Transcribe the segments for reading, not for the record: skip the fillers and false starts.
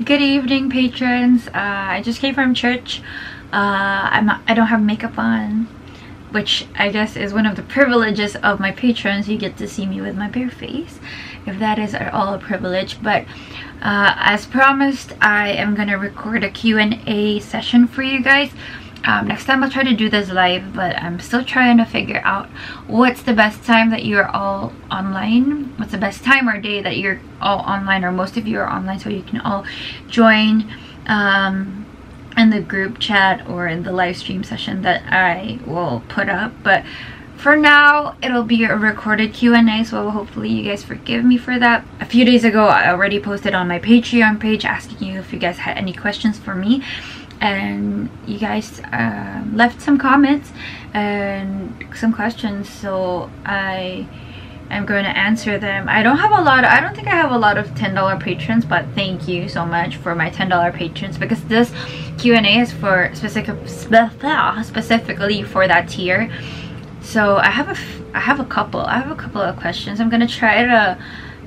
Good evening, patrons. I just came from church. I don't have makeup on, which I guess is one of the privileges of my patrons. You get to see me with my bare face, if that is at all a privilege. But as promised, I am gonna record a Q&A session for you guys. Next time I'll try to do this live, but I'm still trying to figure out what's the best time that you're all online. What's the best time or day that you're all online, or most of you are online, so you can all join in the group chat or in the live stream session that I will put up. But for now, it'll be a recorded Q&A, so hopefully you guys forgive me for that. A few days ago, I already posted on my Patreon page asking you if you guys had any questions for me. And you guys left some comments and some questions, so I am going to answer them. I don't think I have a lot of $10 patrons, but thank you so much for my $10 patrons, because this Q&A is for specifically for that tier. So I have a couple of questions. I'm going to try to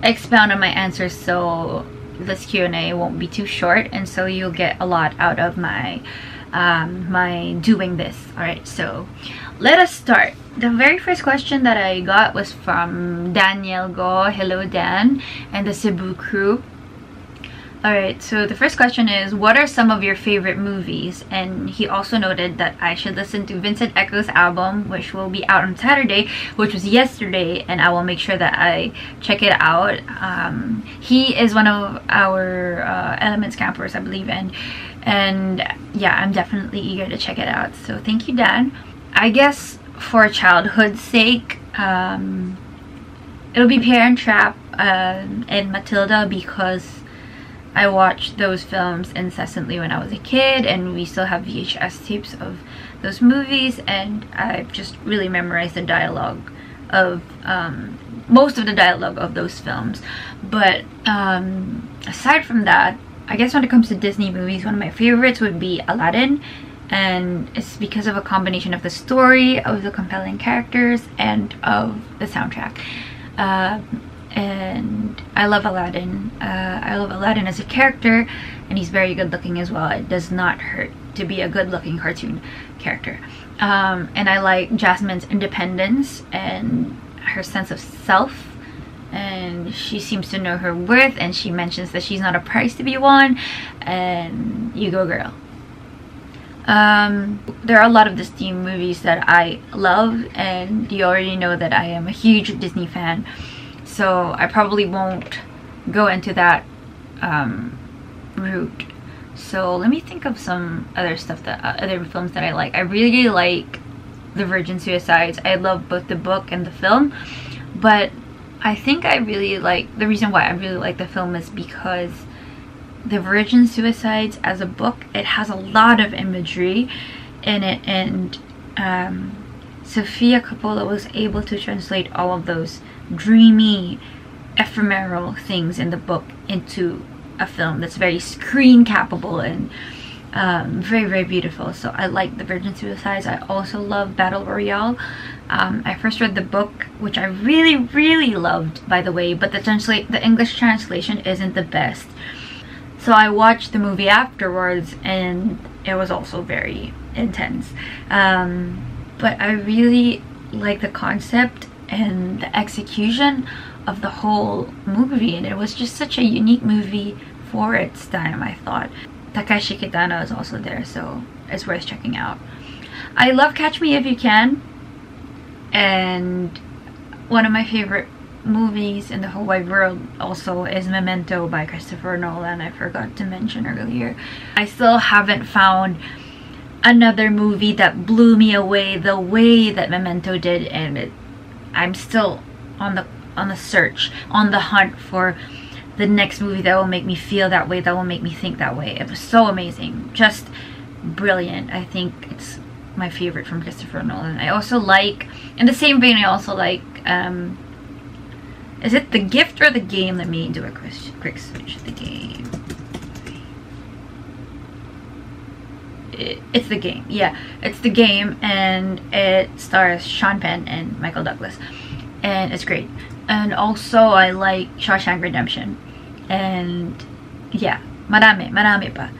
expound on my answers so this Q&A won't be too short, and so you'll get a lot out of my my doing this. Alright, so let us start. The very first question that I got was from Daniel Go. Hello Dan and the Cebu crew. Alright, so the first question is, what are some of your favorite movies? And he also noted that I should listen to Vincent Echo's album, which will be out on Saturday, which was yesterday, and I will make sure that I check it out. He is one of our Elements campers, I believe, and yeah, I'm definitely eager to check it out. So thank you, Dan. I guess for childhood's sake, it'll be Parent Trap and Matilda, because I watched those films incessantly when I was a kid, and we still have VHS tapes of those movies, and I've just really memorized the dialogue of most of the dialogue of those films. But aside from that, I guess when it comes to Disney movies, one of my favorites would be Aladdin, and it's because of a combination of the story, of the compelling characters, and of the soundtrack. And I love Aladdin. I love Aladdin as a character, and he's very good looking as well. It does not hurt to be a good looking cartoon character. And I like Jasmine's independence and her sense of self, and she seems to know her worth, and she mentions that she's not a prize to be won, and you go girl. There are a lot of Disney movies that I love, and you already know that I am a huge Disney fan. So I probably won't go into that route. So let me think of some other stuff that other films that I like. I really like The Virgin Suicides. I love both the book and the film, but I think I really like, the reason why I really like the film is because The Virgin Suicides as a book, it has a lot of imagery in it, and Sofia Coppola was able to translate all of those dreamy, ephemeral things in the book into a film that's very screen capable and very, very beautiful. So I like The Virgin Suicides. I also love Battle Royale. I first read the book, which I really, really loved, by the way, but the English translation isn't the best. So I watched the movie afterwards, and it was also very intense. But I really like the concept and the execution of the whole movie, and it was just such a unique movie for its time, I thought. Takeshi Kitano is also there, so it's worth checking out. I love Catch Me If You Can, and one of my favorite movies in the whole wide world also is Memento by Christopher Nolan. I forgot to mention earlier. I still haven't found another movie that blew me away the way that Memento did, and I'm still on the search, on the hunt for the next movie that will make me feel that way, that will make me think that way. It was so amazing, just brilliant. I think it's my favorite from Christopher Nolan. I also like, in the same vein, I also like, is it The Gift or The Game? Let me do a quick switch. The Game. It's The Game. Yeah, it's The Game, and it stars Sean Penn and Michael Douglas, and it's great. And also I like Shawshank Redemption, and yeah, Marami pa.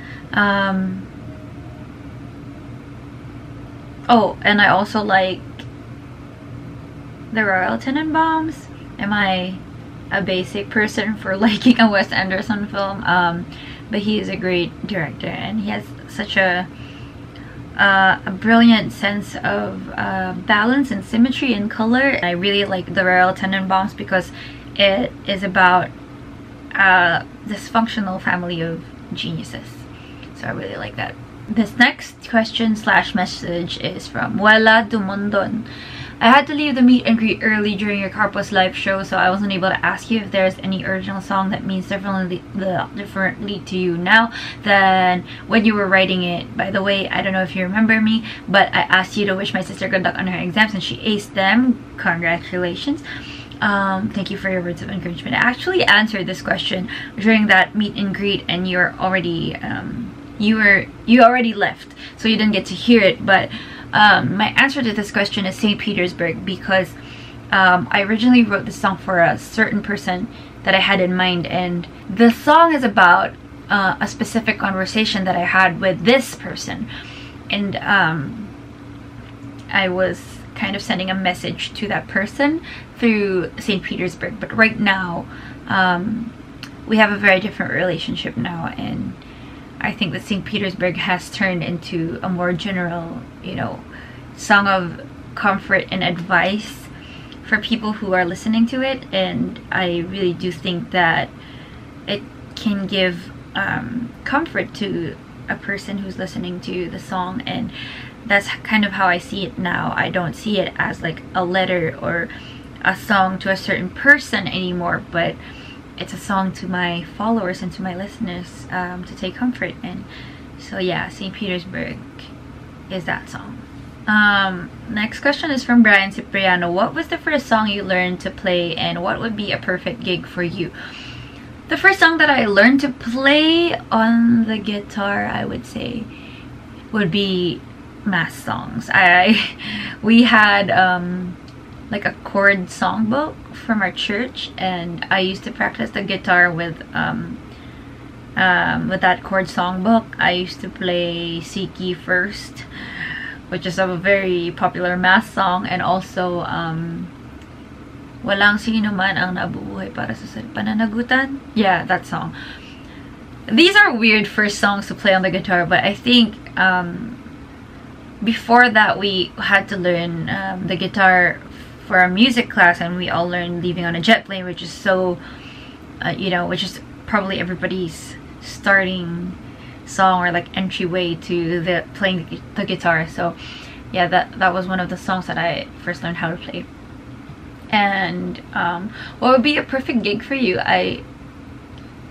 Oh, and I also like the Royal Tenenbaums. Am I a basic person for liking a Wes Anderson film? But he is a great director, and he has such a brilliant sense of balance and symmetry and color. I really like the Royal Tenenbaums because it is about a dysfunctional family of geniuses. So I really like that. This next question slash message is from Wala Dumondon. I had to leave the meet and greet early during your Carpos live show, so I wasn't able to ask you if there's any original song that means differently to you now than when you were writing it. By the way, I don't know if you remember me, but I asked you to wish my sister good luck on her exams and she aced them. Congratulations. Thank you for your words of encouragement. I actually answered this question during that meet and greet, and you're already you already left, so you didn't get to hear it. But my answer to this question is St. Petersburg, because I originally wrote this song for a certain person that I had in mind, and the song is about a specific conversation that I had with this person, and I was kind of sending a message to that person through St. Petersburg. But right now we have a very different relationship now, and I think that St. Petersburg has turned into a more general, you know, song of comfort and advice for people who are listening to it. And I really do think that it can give comfort to a person who's listening to the song, and that's kind of how I see it now. I don't see it as like a letter or a song to a certain person anymore, but it's a song to my followers and to my listeners to take comfort in. So yeah, St. Petersburg is that song. Next question is from Brian Cipriano. What was the first song you learned to play, and what would be a perfect gig for you? The first song that I learned to play on the guitar, I would say, would be mass songs. We had like a chord songbook from our church, and I used to practice the guitar with that chord songbook. I used to play Siki First, which is a very popular mass song, and also Walang Sino Man Ang Nabubuhay Para Sa Pananagutan. Yeah, that song. These are weird first songs to play on the guitar, but I think before that we had to learn the guitar for a music class, and we all learned Leaving on a Jet Plane, which is so you know, which is probably everybody's starting song or like entryway to the playing the guitar. So yeah, that was one of the songs that I first learned how to play. And what would be a perfect gig for you? I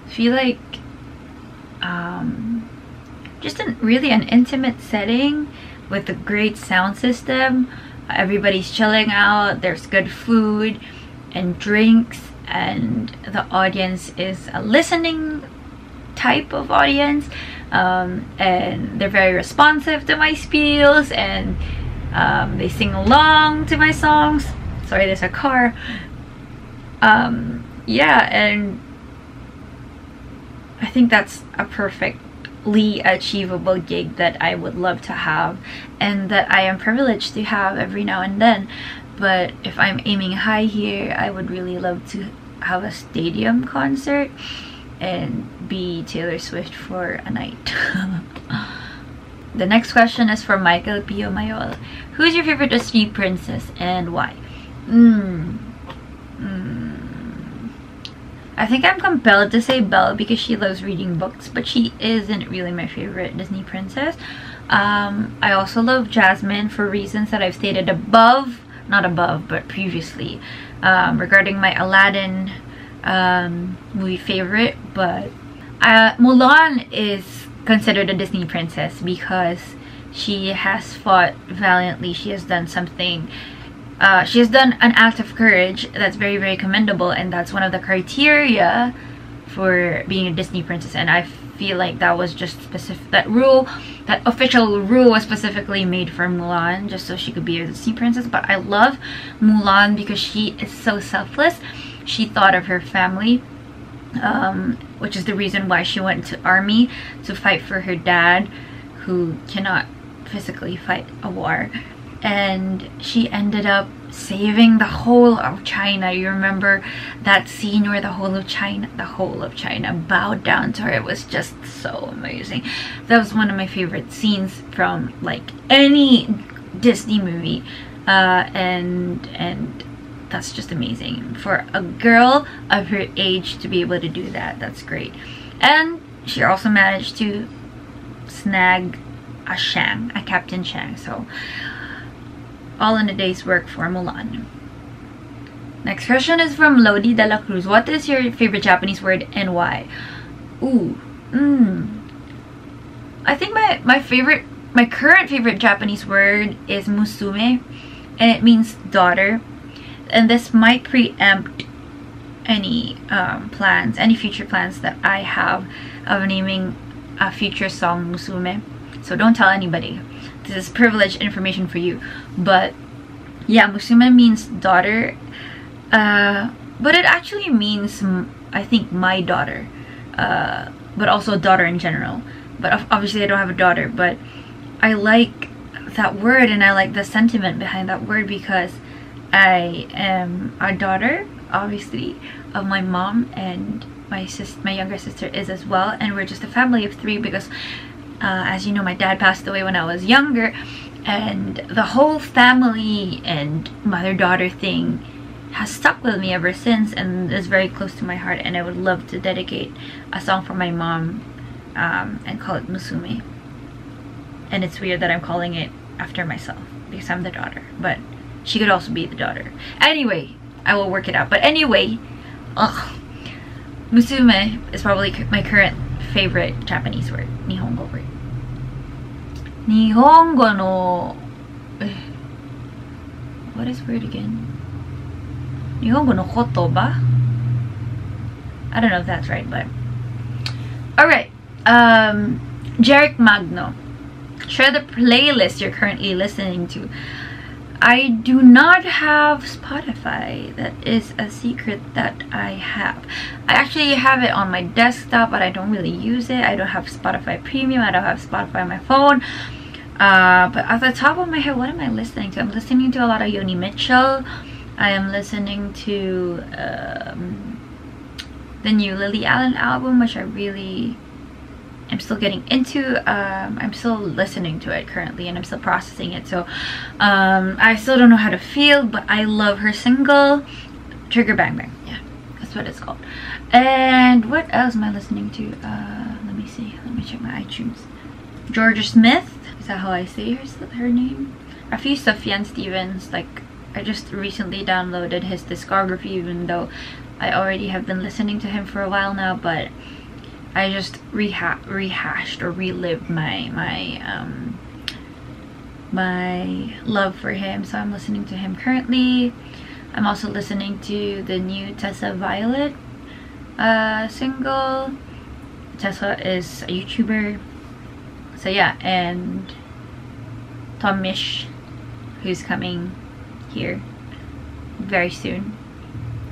feel like just really an intimate setting with a great sound system. Everybody's chilling out, there's good food and drinks, and the audience is a listening type of audience, and they're very responsive to my spiels, and they sing along to my songs. Sorry, there's a car. Yeah, and I think that's a perfectly achievable gig that I would love to have, and that I am privileged to have every now and then. But if I'm aiming high here, I would really love to have a stadium concert and be Taylor Swift for a night. The next question is from Michael Pio Mayol. Who's your favorite Disney princess and why? I think I'm compelled to say Belle because she loves reading books, but she isn't really my favorite Disney princess. I also love Jasmine for reasons that I've stated above, not above, but previously, regarding my Aladdin movie favorite. But Mulan is considered a Disney princess because she has fought valiantly. She has done something. She has done an act of courage that's very, very commendable, and that's one of the criteria for being a Disney princess. And I feel like that was just specific. That official rule was specifically made for Mulan, just so she could be a Disney princess. But I love Mulan because she is so selfless. She thought of her family. which is the reason why she went to army, to fight for her dad who cannot physically fight a war. And she ended up saving the whole of China. You remember that scene where the whole of China bowed down to her? It was just so amazing. That was one of my favorite scenes from like any Disney movie, and that's just amazing for a girl of her age to be able to do that. That's great. And she also managed to snag a Captain Shang. So all in a day's work for Mulan. Next question is from Lodi de la Cruz. What is your favorite Japanese word and why? Ooh, I think my current favorite Japanese word is musume, and it means daughter. And this might preempt any future plans that I have of naming a future song musume. So don't tell anybody. This is privileged information for you. But yeah, musume means daughter, but it actually means, I think, my daughter, but also daughter in general. But obviously I don't have a daughter, but I like that word and I like the sentiment behind that word, because I am a daughter, obviously, of my mom, and my younger sister is as well, and we're just a family of 3 because as you know, my dad passed away when I was younger, and the whole family and mother-daughter thing has stuck with me ever since and is very close to my heart. And I would love to dedicate a song for my mom and call it Musume. And it's weird that I'm calling it after myself because I'm the daughter, but she could also be the daughter. Anyway, I will work it out. But anyway, Musume is probably my current favorite Japanese word, Nihongo word. Nihongo no... What is word again? Nihongo no kotoba? I don't know if that's right, but... Alright. Jerick Magno. Share the playlist you're currently listening to. I do not have Spotify. That is a secret that I have. I actually have it on my desktop, but I don't really use it. I don't have Spotify Premium. I don't have Spotify on my phone. But at the top of my head, what am I listening to? I'm listening to a lot of Yoni Mitchell. I am listening to the new Lily Allen album, which I really am still getting into. I'm still listening to it currently, and I'm still processing it. So I still don't know how to feel, but I love her single, Trigger Bang Bang. Yeah, that's what it's called. And what else am I listening to? Let me see. Let me check my iTunes. Georgia Smith. Is that how I say her name? A few Sufjan Stevens. Like, I just recently downloaded his discography, even though I already have been listening to him for a while now, but I just rehashed or relived my love for him. So I'm listening to him currently. I'm also listening to the new Tessa Violet single. Tessa is a YouTuber. So yeah, and Tom Mish, who's coming here very soon.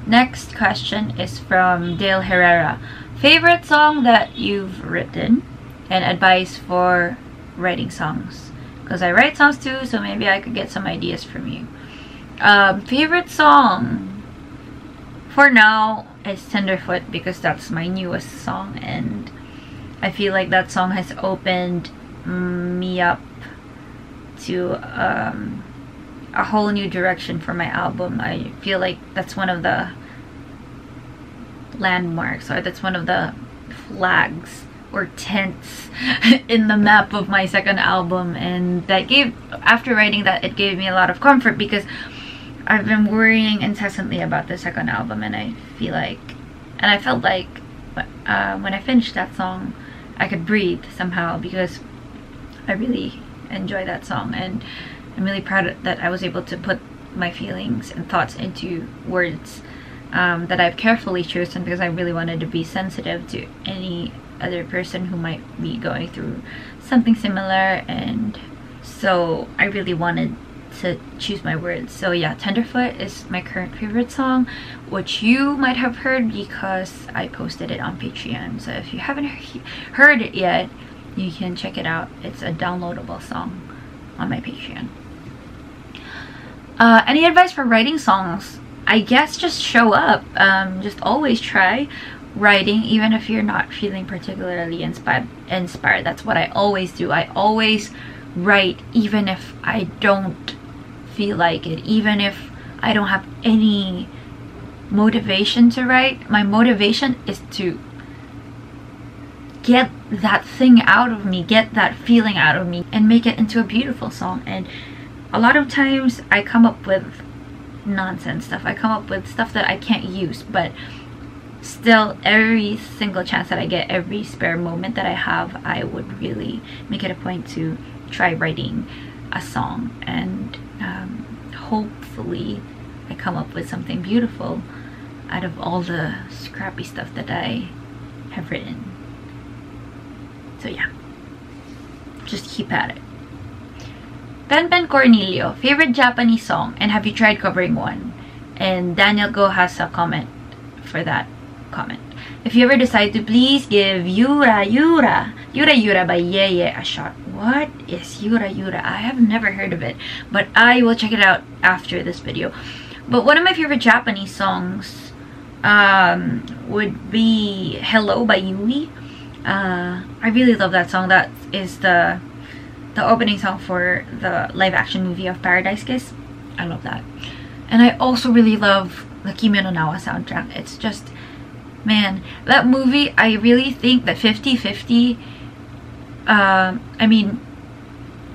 Next question is from Dale Herrera. Favorite song that you've written and advice for writing songs? Because I write songs too, so maybe I could get some ideas from you. Favorite song for now is Tenderfoot, because that's my newest song, and I feel like that song has opened me up to a whole new direction for my album. I feel like that's one of the landmarks, or that's one of the flags or tents in the map of my second album, and that after writing that, it gave me a lot of comfort, because I've been worrying incessantly about the second album, and I felt like when I finished that song I could breathe somehow, because I really enjoy that song, and I'm really proud that I was able to put my feelings and thoughts into words that I've carefully chosen, because I really wanted to be sensitive to any other person who might be going through something similar. And so I really wanted to choose my words. So yeah, Tenderfoot is my current favorite song, which you might have heard because I posted it on Patreon. So if you haven't heard it yet, you can check it out. It's a downloadable song on my Patreon. Any advice for writing songs? I guess just show up. Just always try writing, even if you're not feeling particularly inspired. That's what I always do. I always write, even if I don't feel like it, even if I don't have any motivation to write. My motivation is to get that thing out of me, get that feeling out of me, and make it into a beautiful song. And a lot of times I come up with nonsense stuff. I come up with stuff that I can't use, but still, every single chance that I get, every spare moment that I have, I would really make it a point to try writing a song, and hopefully I come up with something beautiful out of all the scrappy stuff that I have written. So yeah, just keep at it. Ben Cornelio, favorite Japanese song, and have you tried covering one? And Daniel Go has a comment for that comment. If you ever decide to, please give Yura Yura by Yeye a shot. What is Yura Yura? I have never heard of it, but I will check it out after this video. But one of my favorite Japanese songs would be Hello by Yui. I really love that song. That is the opening song for the live action movie of Paradise Kiss. I love that. And I also really love the Kimi no Na wa soundtrack. It's just, man, that movie, I really think that 50-50, I mean,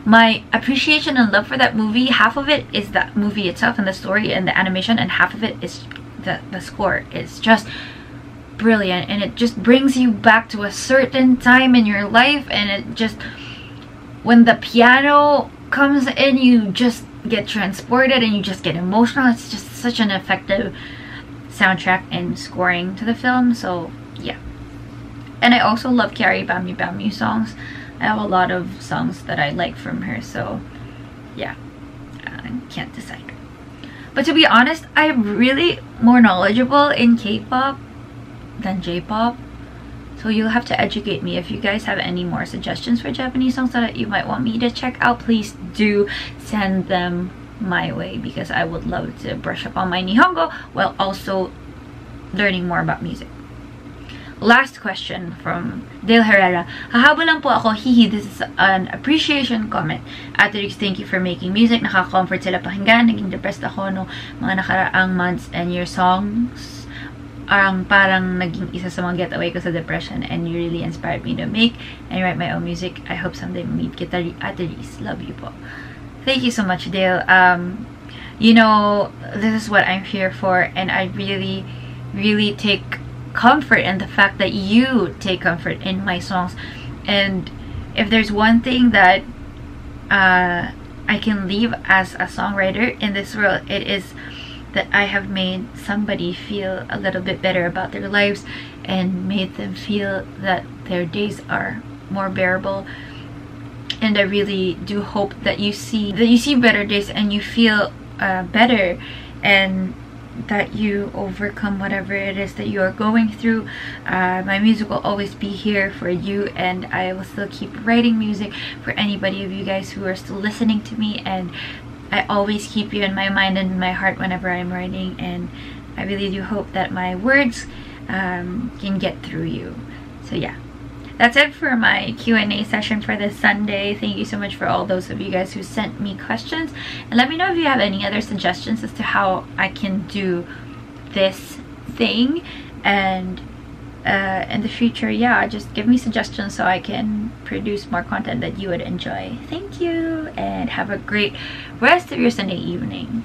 my appreciation and love for that movie, half of it is that movie itself and the story and the animation, and half of it is the score. It's just brilliant, and it just brings you back to a certain time in your life, and it just, when the piano comes in, you just get transported and you just get emotional. It's just such an effective soundtrack and scoring to the film. So yeah, and I also love Carrie Bamyu Bamyu songs. I have a lot of songs that I like from her, so yeah, I can't decide. But to be honest, I'm really more knowledgeable in K-pop than J-pop, so you'll have to educate me. If you guys have any more suggestions for Japanese songs that you might want me to check out, please do send them my way, because I would love to brush up on my Nihongo while also learning more about music. Last question from Dale Herrera. Hahaba lang po ako, hihi. This is an appreciation comment. Ate Reese, thank you for making music. Nakaka-comfort sila pakinggan. Naging depressed ako no mga nakaraang months, and your songs parang naging isa sa mga getaway ko sa depression, and you really inspired me to make and write my own music. I hope someday meet kita, Ate Reese. Love you po. Thank you so much, Dale. You know, this is what I'm here for, and I really, really take comfort in the fact that you take comfort in my songs. And if there's one thing that I can leave as a songwriter in this world, it is that I have made somebody feel a little bit better about their lives and made them feel that their days are more bearable. And I really do hope that you see better days and you feel better, and that you overcome whatever it is that you are going through. My music will always be here for you, and I will still keep writing music for anybody of you guys who are still listening to me, and I always keep you in my mind and in my heart whenever I'm writing, and I really do hope that my words can get through you. So yeah, that's it for my Q&A session for this Sunday. Thank you so much for all those of you guys who sent me questions, and let me know if you have any other suggestions as to how I can do this thing, and in the future, yeah, just give me suggestions so I can produce more content that you would enjoy. Thank you, and have a great rest of your Sunday evening.